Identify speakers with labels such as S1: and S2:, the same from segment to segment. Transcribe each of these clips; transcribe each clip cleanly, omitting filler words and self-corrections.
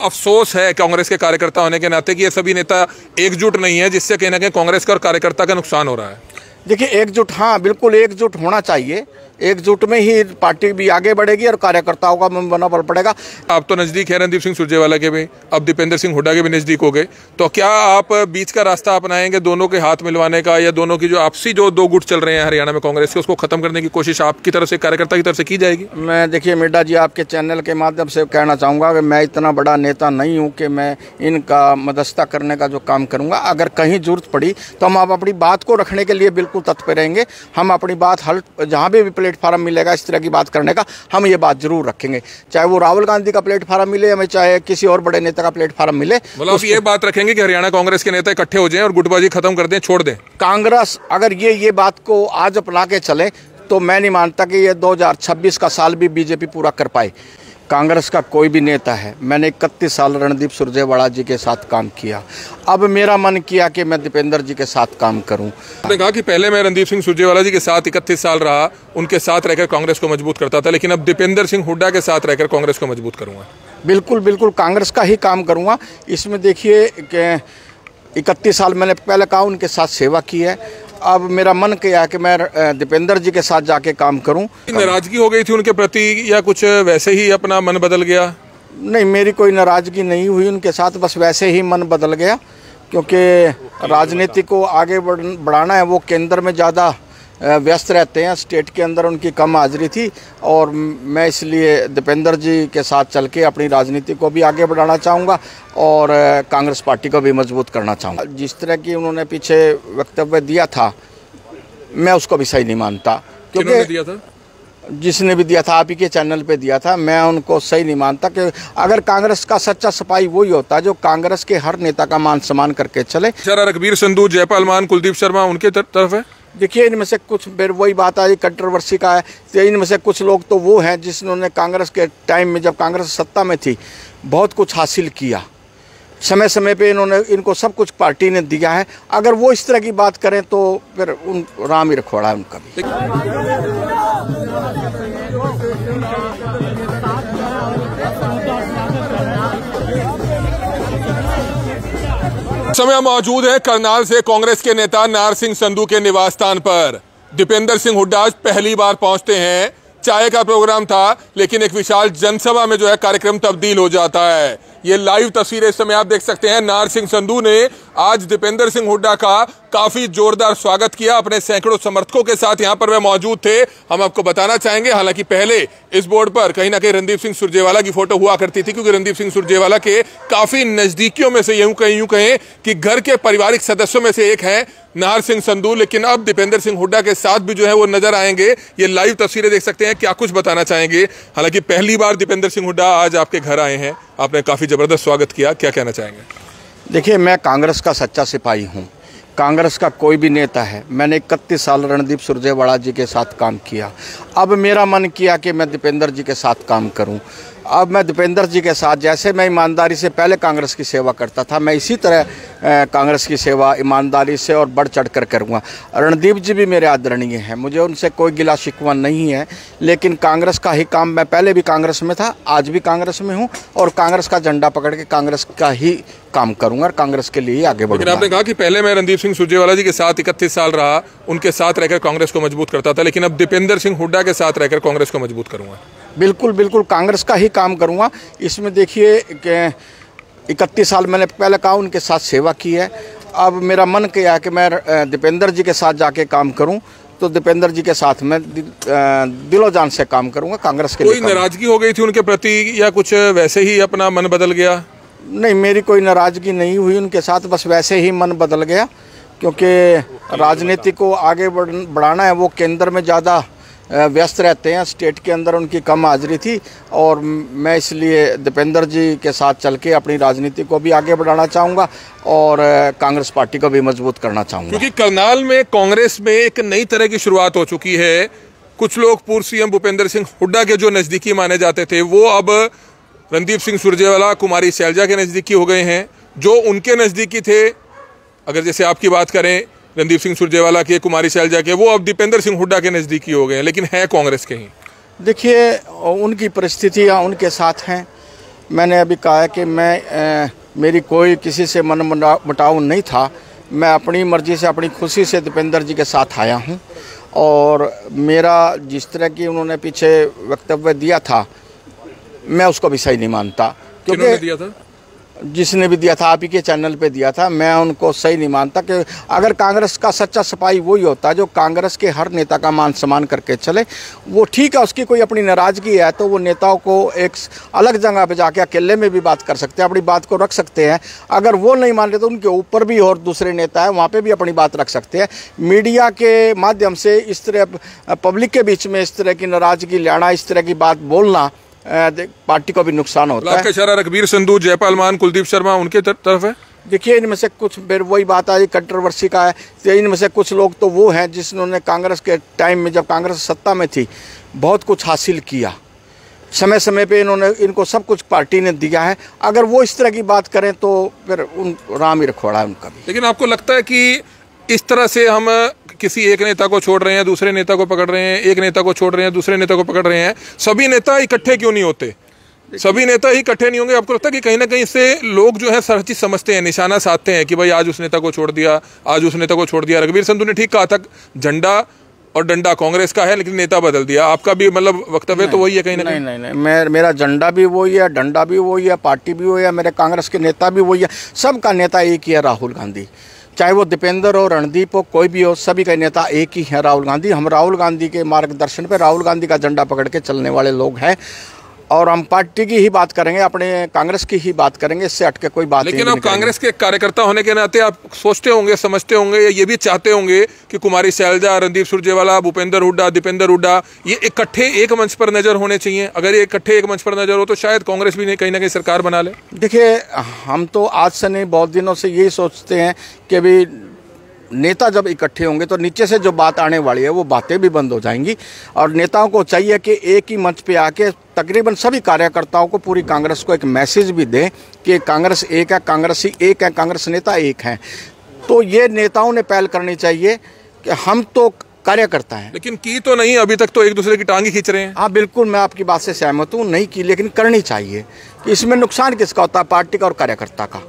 S1: अफसोस है कांग्रेस के कार्यकर्ता होने के नाते कि ये सभी नेता एकजुट नहीं है, जिससे कहीं ना कहीं कांग्रेस का और कार्यकर्ता का नुकसान हो रहा है।
S2: देखिए, एकजुट, हाँ बिल्कुल एकजुट होना चाहिए। एकजुट में ही पार्टी भी आगे बढ़ेगी और कार्यकर्ताओं का मनोबल बढ़ेगा।
S1: आप तो नज़दीक है रणदीप सिंह सुरजेवाला के भी, अब दीपेंद्र सिंह हुड्डा के भी नज़दीक हो गए, तो क्या आप बीच का रास्ता अपनाएंगे दोनों के हाथ मिलवाने का, या दोनों की जो आपसी जो दो गुट चल रहे हैं हरियाणा में कांग्रेस के, उसको खत्म करने की कोशिश आपकी तरफ से, कार्यकर्ता की तरफ से की जाएगी?
S2: मैं देखिए मिड्डा जी, आपके चैनल के माध्यम से कहना चाहूँगा कि मैं इतना बड़ा नेता नहीं हूँ कि मैं इनका मध्यस्थता करने का जो काम करूँगा। अगर कहीं जरूरत पड़ी तो हम अपनी बात को रखने के लिए बिल्कुल तत्पर रहेंगे। हम अपनी बात हल जहाँ भी प्लेटफार्म मिलेगा इस तरह की बात करने का, हम ये बात जरूर रखेंगे, चाहे वो राहुल गांधी का प्लेटफार्म मिले हमें, चाहे किसी और बड़े नेता का प्लेटफार्म मिले।
S1: मतलब आप ये बात रखेंगे कि हरियाणा कांग्रेस के नेता इकट्ठे हो जाएं और गुटबाजी खत्म कर दें, छोड़ दें?
S2: कांग्रेस अगर ये बात को आज अपना के चले तो मैं नहीं मानता कि ये 2026 का साल भी बीजेपी पूरा कर पाए। कांग्रेस का कोई भी नेता है, मैंने 31 साल रणदीप सुरजेवाला जी के साथ काम किया। अब मेरा मन किया कि मैं दीपेंद्र जी के साथ काम करूं।
S1: आपने कहा कि पहले मैं रणदीप सिंह सुरजेवाला जी के साथ 31 साल रहा, उनके साथ रहकर कांग्रेस को मजबूत करता था, लेकिन अब दीपेंद्र सिंह हुड्डा के साथ रहकर कांग्रेस को मजबूत करूंगा।
S2: बिल्कुल बिल्कुल कांग्रेस का ही काम करूंगा। इसमें देखिए कि 31 साल मैंने पहले कहा उनके साथ सेवा की है। अब मेरा मन किया कि मैं दीपेंद्र जी के साथ जाके काम करूं।
S1: नाराजगी हो गई थी उनके प्रति, या कुछ वैसे ही अपना मन बदल गया?
S2: नहीं, मेरी कोई नाराजगी नहीं हुई उनके साथ, बस वैसे ही मन बदल गया, क्योंकि राजनीति को आगे बढ़ाना है। वो केंद्र में ज़्यादा व्यस्त रहते हैं, स्टेट के अंदर उनकी कम हाजिरी थी, और मैं इसलिए दीपेंद्र जी के साथ चल के अपनी राजनीति को भी आगे बढ़ाना चाहूँगा और कांग्रेस पार्टी को भी मजबूत करना चाहूँगा। जिस तरह की उन्होंने पीछे वक्तव्य दिया था, मैं उसको भी सही नहीं मानता, क्योंकि
S1: दिया था?
S2: जिसने भी दिया था, आप ही के चैनल पे दिया था, मैं उनको सही नहीं मानता। कि अगर कांग्रेस का सच्चा सिपाही वही होता जो कांग्रेस के हर नेता का मान सम्मान करके चले।
S1: रघबीर संधू, जयपाल मान, कुलदीप शर्मा उनके तरफ है?
S2: देखिए, इनमें से कुछ, फिर वही बात आई कंट्रोवर्सी का है, तो इनमें से कुछ लोग तो वो हैं जिन्होंने कांग्रेस के टाइम में, जब कांग्रेस सत्ता में थी, बहुत कुछ हासिल किया। समय समय पे इनको सब कुछ पार्टी ने दिया है। अगर वो इस तरह की बात करें तो फिर उन राम ही रखवाड़ा है उनका भी।
S1: समय मौजूद है करनाल से कांग्रेस के नेता नार सिंह संधू के निवास स्थान पर। दीपेंद्र सिंह हुड्डा आज पहली बार पहुंचते हैं। चाय का प्रोग्राम था, लेकिन एक विशाल जनसभा में जो है कार्यक्रम तब्दील हो जाता है। ये लाइव तस्वीरें इस समय आप देख सकते हैं। नार सिंह संधू ने आज दीपेंद्र सिंह हुड्डा का काफी जोरदार स्वागत किया, अपने सैकड़ों समर्थकों के साथ यहाँ पर वह मौजूद थे। हम आपको बताना चाहेंगे, हालांकि पहले इस बोर्ड पर कहीं ना कहीं रणदीप सिंह सुरजेवाला की फोटो हुआ करती थी, क्योंकि रणदीप सिंह सुरजेवाला के काफी नजदीकियों में से यूं कहें कि घर के पारिवारिक सदस्यों में से एक हैं नार सिंह संधू। लेकिन अब दीपेंद्र सिंह हुड्डा के साथ भी जो है वो नजर आएंगे। ये लाइव तस्वीरें देख सकते हैं, क्या कुछ बताना चाहेंगे? हालांकि पहली बार दीपेंद्र सिंह हुड्डा आज आपके घर आए हैं, आपने काफी जबरदस्त स्वागत किया, क्या कहना चाहेंगे?
S2: देखिए, मैं कांग्रेस का सच्चा सिपाही हूँ। कांग्रेस का कोई भी नेता है, मैंने 31 साल रणदीप सुरजेवाला जी के साथ काम किया। अब मेरा मन किया कि मैं दीपेंद्र जी के साथ काम करूं। अब मैं दीपेंद्र जी के साथ, जैसे मैं ईमानदारी से पहले कांग्रेस की सेवा करता था, मैं इसी तरह कांग्रेस की सेवा ईमानदारी से और बढ़ चढ़ कर करूँगा। रणदीप जी भी मेरे आदरणीय हैं, मुझे उनसे कोई गिला शिकवा नहीं है, लेकिन कांग्रेस का ही काम, मैं पहले भी कांग्रेस में था, आज भी कांग्रेस में हूँ, और कांग्रेस का झंडा पकड़ के कांग्रेस का ही काम करूँगा और कांग्रेस के लिए आगे बढ़ूंगा।
S1: आपने कहा कि पहले मैं रणदीप सिंह सुरजेवाला जी के साथ 31 साल रहा, उनके साथ रहकर कांग्रेस को मजबूत करता था, लेकिन अब दीपेंद्र सिंह हुड्डा के साथ रहकर कांग्रेस को मजबूत करूंगा।
S2: बिल्कुल बिल्कुल कांग्रेस का ही काम करूंगा। इसमें देखिए कि 31 साल मैंने पहले कहा उनके साथ सेवा की है। अब मेरा मन किया कि मैं दीपेंद्र जी के साथ जाके काम करूं, तो दीपेंद्र जी के साथ मैं दिलो जान से काम करूंगा कांग्रेस के लिए।
S1: कोई नाराजगी हो गई थी उनके प्रति, या कुछ वैसे ही अपना मन बदल गया?
S2: नहीं, मेरी कोई नाराजगी नहीं हुई उनके साथ, बस वैसे ही मन बदल गया, क्योंकि राजनीति को आगे बढ़ाना है। वो केंद्र में ज़्यादा व्यस्त रहते हैं, स्टेट के अंदर उनकी कम हाजिरी थी, और मैं इसलिए दीपेंद्र जी के साथ चल के अपनी राजनीति को भी आगे बढ़ाना चाहूँगा और कांग्रेस पार्टी को भी मजबूत करना चाहूँगा।
S1: क्योंकि करनाल में कांग्रेस में एक नई तरह की शुरुआत हो चुकी है। कुछ लोग पूर्व सीएम भूपेंद्र सिंह हुड्डा के जो नज़दीकी माने जाते थे, वो अब रणदीप सिंह सुरजेवाला, कुमारी शैलजा के नज़दीकी हो गए हैं। जो उनके नज़दीकी थे, अगर जैसे आपकी बात करें रणदीप सिंह सुरजेवाला के, कुमारी शैलजा के, वो अब दीपेंद्र सिंह हुड्डा के नज़दीकी हो गए हैं, लेकिन है कांग्रेस के ही।
S2: देखिए, उनकी परिस्थितियाँ उनके साथ हैं। मैंने अभी कहा है कि मेरी कोई किसी से मन मुटाव नहीं था। मैं अपनी मर्जी से, अपनी खुशी से दीपेंद्र जी के साथ आया हूं और मेरा जिस तरह की उन्होंने पीछे वक्तव्य दिया था, मैं उसको भी सही नहीं मानता।
S1: क्योंकि दिया था?
S2: जिसने भी दिया था, आप ही के चैनल पे दिया था, मैं उनको सही नहीं मानता। कि अगर कांग्रेस का सच्चा सिपाही वही होता है जो कांग्रेस के हर नेता का मान सम्मान करके चले, वो ठीक है। उसकी कोई अपनी नाराज़गी है तो वो नेताओं को एक अलग जगह पे जाके अकेले में भी बात कर सकते हैं, अपनी बात को रख सकते हैं। अगर वो नहीं मान रहे तो उनके ऊपर भी और दूसरे नेता है, वहाँ पर भी अपनी बात रख सकते हैं। मीडिया के माध्यम से इस तरह पब्लिक के बीच में इस तरह की नाराज़गी लाना, इस तरह की बात बोलना पार्टी को भी नुकसान होता है।
S1: आपका इशारा रघबीर संधू, जयपाल मान, कुलदीप शर्मा उनके तरफ है?
S2: देखिए, इनमें से कुछ, फिर वही बात आई कंट्रोवर्सी का है, तो इनमें से कुछ लोग तो वो हैं जिन्होंने कांग्रेस के टाइम में, जब कांग्रेस सत्ता में थी, बहुत कुछ हासिल किया। समय समय पे इनको सब कुछ पार्टी ने दिया है। अगर वो इस तरह की बात करें तो फिर राम ही रखवाड़ा है उनका भी।
S1: लेकिन आपको लगता है कि इस तरह से हम किसी एक नेता को छोड़ रहे हैं, दूसरे नेता को पकड़ रहे हैं, एक नेता को छोड़ रहे हैं, दूसरे नेता को पकड़ रहे हैं, सभी नेता इकट्ठे क्यों नहीं होते? सभी नेता ही इकट्ठे नहीं होंगे? आपको लगता है कि कहीं ना कहीं से लोग जो है हर चीज समझते हैं, निशाना साधते हैं कि भाई आज उस नेता को छोड़ दिया, आज उस नेता को छोड़ दिया। रघबीर संधू ने ठीक कहा था, झंडा और डंडा कांग्रेस का है लेकिन नेता बदल दिया। आपका भी मतलब वक्तव्य तो वही है कहीं ना कहीं?
S2: नहीं, मेरा झंडा भी वही है, डंडा भी वही है, पार्टी भी वही है, मेरे कांग्रेस के नेता भी वही है। सबका नेता एक ही है, राहुल गांधी। चाहे वो दीपेंद्र हो, रणदीप हो, कोई भी हो, सभी का नेता एक ही है, राहुल गांधी। हम राहुल गांधी के मार्गदर्शन पे, राहुल गांधी का झंडा पकड़ के चलने वाले लोग हैं और हम पार्टी की ही बात करेंगे, अपने कांग्रेस की ही बात करेंगे, इससे हटके कोई बात नहीं।
S1: लेकिन आप कांग्रेस के कार्यकर्ता होने के नाते आप सोचते होंगे, समझते होंगे, या ये भी चाहते होंगे कि कुमारी शैलजा, रणदीप सुरजेवाला, भूपेंद्र हुड्डा, दीपेंद्र हुड्डा ये इकट्ठे एक मंच पर नजर होने चाहिए। अगर ये इकट्ठे एक मंच पर नजर हो तो शायद कांग्रेस भी कहीं ना कहीं सरकार बना ले।
S2: देखिए, हम तो आज से नहीं, बहुत दिनों से यही सोचते हैं कि भी नेता जब इकट्ठे होंगे तो नीचे से जो बात आने वाली है वो बातें भी बंद हो जाएंगी। और नेताओं को चाहिए कि एक ही मंच पे आके तकरीबन सभी कार्यकर्ताओं को, पूरी कांग्रेस को एक मैसेज भी दें कि कांग्रेस एक है, कांग्रेसी एक है, कांग्रेस नेता एक हैं। तो ये नेताओं ने पहल करनी चाहिए कि हम तो कार्यकर्ता हैं।
S1: लेकिन की तो नहीं, अभी तक तो एक दूसरे की टांग ही खींच रहे हैं।
S2: हाँ बिल्कुल, मैं आपकी बात से सहमत हूँ, नहीं की, लेकिन करनी चाहिए। कि इसमें नुकसान किसका होता है? पार्टी का और कार्यकर्ता का।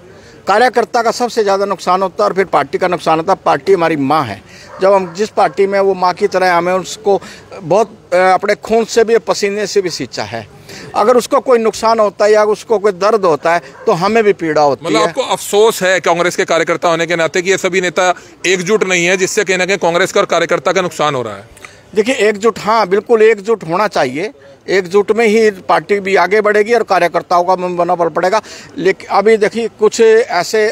S2: कार्यकर्ता का सबसे ज़्यादा नुकसान होता है और फिर पार्टी का नुकसान होता है। पार्टी हमारी माँ है। जब हम जिस पार्टी में, वो माँ की तरह, हमें उसको बहुत अपने खून से भी, पसीने से भी सींचा है। अगर उसको कोई नुकसान होता है या उसको कोई दर्द होता है तो हमें भी पीड़ा होती है।
S1: मतलब आपको अफसोस है कांग्रेस के कार्यकर्ता होने के नाते कि ये सभी नेता एकजुट नहीं है, जिससे कहीं ना कहीं कांग्रेस का और कार्यकर्ता का नुकसान हो रहा है?
S2: देखिए, एकजुट, हाँ बिल्कुल एकजुट होना चाहिए। एकजुट में ही पार्टी भी आगे बढ़ेगी और कार्यकर्ताओं का मनोबल पड़ेगा। लेकिन अभी देखिए, कुछ ऐसे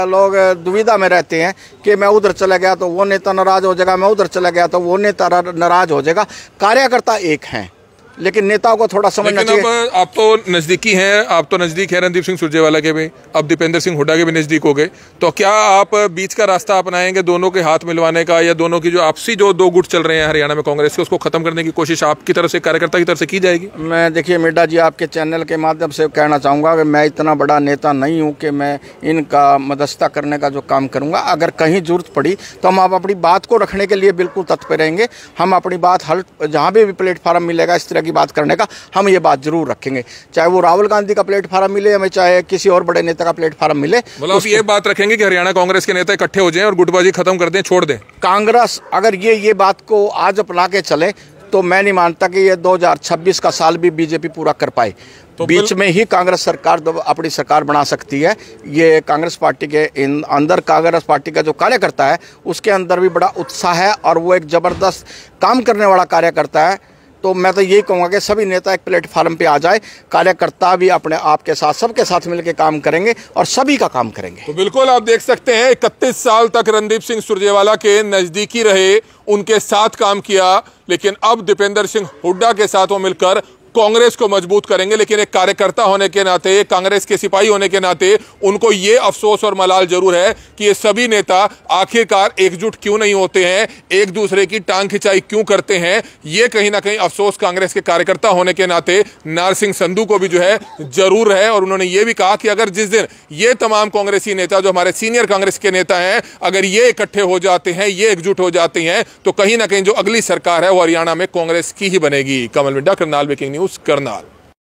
S2: लोग दुविधा में रहते हैं कि मैं उधर चला गया तो वो नेता नाराज हो जाएगा, मैं उधर चला गया तो वो नेता नाराज हो जाएगा। कार्यकर्ता एक हैं, लेकिन नेताओं को थोड़ा समझना चाहिए।
S1: अब आप तो नजदीकी हैं, आप तो नजदीक हैं रणदीप सिंह सुरजेवाला के भी, अब दीपेंद्र सिंह हुड्डा के भी नजदीक हो गए, तो क्या आप बीच का रास्ता अपनाएंगे दोनों के हाथ मिलवाने का, या दोनों की जो आपसी जो दो गुट चल रहे हैं हरियाणा में कांग्रेस के, उसको खत्म करने की कोशिश आपकी तरफ से, कार्यकर्ता की तरफ से की जाएगी?
S2: मैं, देखिए मिड्डा जी, आपके चैनल के माध्यम से कहना चाहूँगा कि मैं इतना बड़ा नेता नहीं हूँ कि मैं इनका मदस्ता करने का जो काम करूँगा। अगर कहीं जरूरत पड़ी तो हम आप अपनी बात को रखने के लिए बिल्कुल तत्पर रहेंगे। हम अपनी बात हल, जहाँ भी प्लेटफार्म मिलेगा इस तरह की बात करने का, हम ये बात जरूर रखेंगे। चाहे वो राहुल गांधी का प्लेटफार्म मिले, हमें चाहे किसी और बड़े नेता का प्लेटफार्म मिले।
S1: मतलब आप ये बात रखेंगे कि हरियाणा कांग्रेस के नेता इकट्ठे हो जाएं और गुटबाजी खत्म कर दें, छोड़ दें?
S2: कांग्रेस अगर ये बात को आज अपना के चले तो मैं नहीं मानता कि ये 2026 का साल भी बीजेपी पूरा कर पाए। तो बीच में ही कांग्रेस सरकार अपनी सरकार बना सकती है। ये कांग्रेस पार्टी के अंदर, कांग्रेस पार्टी का जो कार्यकर्ता है उसके अंदर भी बड़ा उत्साह है और वो एक ज़बरदस्त काम करने वाला कार्यकर्ता है। तो मैं तो यही कहूँगा कि सभी नेता एक प्लेटफार्म पे आ जाए, कार्यकर्ता भी अपने आप के साथ, सबके साथ मिलकर काम करेंगे और सभी का काम करेंगे।
S1: तो बिल्कुल आप देख सकते हैं, 31 साल तक रणदीप सिंह सुरजेवाला के नजदीकी रहे, उनके साथ काम किया, लेकिन अब दीपेंद्र सिंह हुड्डा के साथ वो मिलकर कांग्रेस को मजबूत करेंगे। लेकिन एक कार्यकर्ता होने के नाते, कांग्रेस के सिपाही होने के नाते उनको ये अफसोस और मलाल जरूर है कि ये सभी नेता आखिरकार एकजुट क्यों नहीं होते हैं, एक दूसरे की टांग खिंचाई क्यों करते हैं। ये कहीं ना कहीं अफसोस कांग्रेस के कार्यकर्ता होने के नाते नारसिंह संधू को भी जो है जरूर है। और उन्होंने ये भी कहा कि अगर जिस दिन ये तमाम कांग्रेसी नेता, जो हमारे सीनियर कांग्रेस के नेता हैं, अगर ये इकट्ठे हो जाते हैं, ये एकजुट हो जाते हैं, तो कहीं ना कहीं जो अगली सरकार है वो हरियाणा में कांग्रेस की ही बनेगी। कमल मिड्डा, करनाल ब्रेकिंग न्यूज, करनाल।